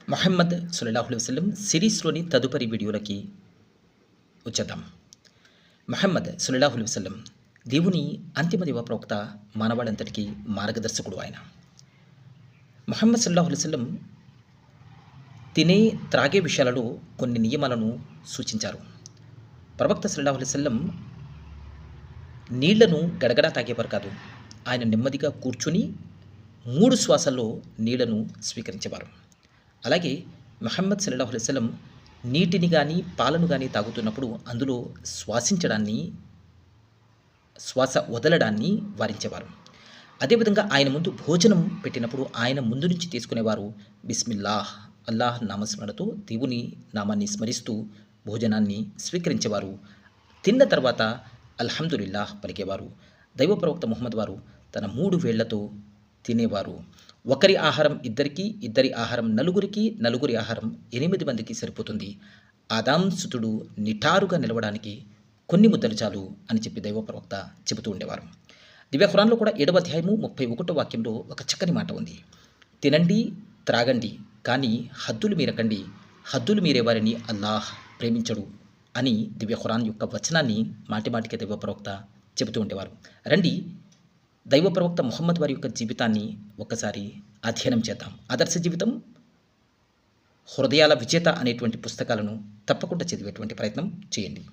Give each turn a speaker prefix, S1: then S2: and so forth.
S1: మొహమ్మద్ సల్లల్లాహు అలైహి వసల్లం సిరీస్లోని తదుపరి వీడియోలకి వచ్చేద్దాం. మొహమ్మద్ సల్లల్లాహు అలైహి వసల్లం దేవుని అంతిమ దివ ప్రవక్త, మానవాళంతటికి మార్గదర్శకుడు ఆయన. మొహమ్మద్ సల్లల్లాహు అలైహి వసల్లం తినే త్రాగే విషయాలలో కొన్ని నియమాలను సూచించారు. ప్రవక్త సల్లల్లాహు అలైహి వసల్లం నీళ్లను గడగడా తాగేవారు కాదు. ఆయన నెమ్మదిగా కూర్చుని 3 శ్వాసల్లో నీళ్లను స్వీకరించేవారు. అలాగే మొహమ్మద్ సల్లల్లాహు అలైహి వసల్లం నీటిని కానీ పాలను కానీ తాగుతున్నప్పుడు అందులో శ్వాస వదలడాన్ని వారించేవారు. అదేవిధంగా ఆయన ముందు భోజనం పెట్టినప్పుడు ఆయన ముందు నుంచి తీసుకునేవారు బిస్మిల్లాహ్, అల్లాహ్ నామస్మరణతో దేవుని నామాన్ని స్మరిస్తూ భోజనాన్ని స్వీకరించేవారు. తిన్న తర్వాత అల్హమ్దులిల్లాహ్ పలికేవారు. దైవ ప్రవక్త ముహమ్మద్ వారు తన 3 వేళ్లతో తినేవారు. ఒకరి ఆహారం ఇద్దరికి, ఇద్దరి ఆహారం నలుగురికి, నలుగురి ఆహారం 8 మందికి సరిపోతుంది. ఆదాం సుతుడు నిటారుగా నిలవడానికి కొన్ని ముద్దలు చాలు అని చెప్పి దైవ ప్రవక్త చెబుతూ ఉండేవారు. దివ్య ఖురాన్లో కూడా 7వ అధ్యాయము 31వ వాక్యంలో ఒక చక్కని మాట ఉంది. తినండి, త్రాగండి, కానీ హద్దులు మీరకండి. హద్దులు మీరేవారిని అల్లాహ్ ప్రేమించడు అని దివ్య ఖురాన్ యొక్క వచనాన్ని మాటిమాటికి దైవ ప్రవక్త చెబుతూ ఉండేవారు. రండి, దైవ ప్రవక్త ముహమ్మద్ వారి యొక్క జీవితాన్ని ఒక్కసారి అధ్యయనం చేద్దాం. ఆదర్శ జీవితం, హృదయాల విజేత అనేటువంటి పుస్తకాలను తప్పకుండా చదివేటువంటి ప్రయత్నం చేయండి.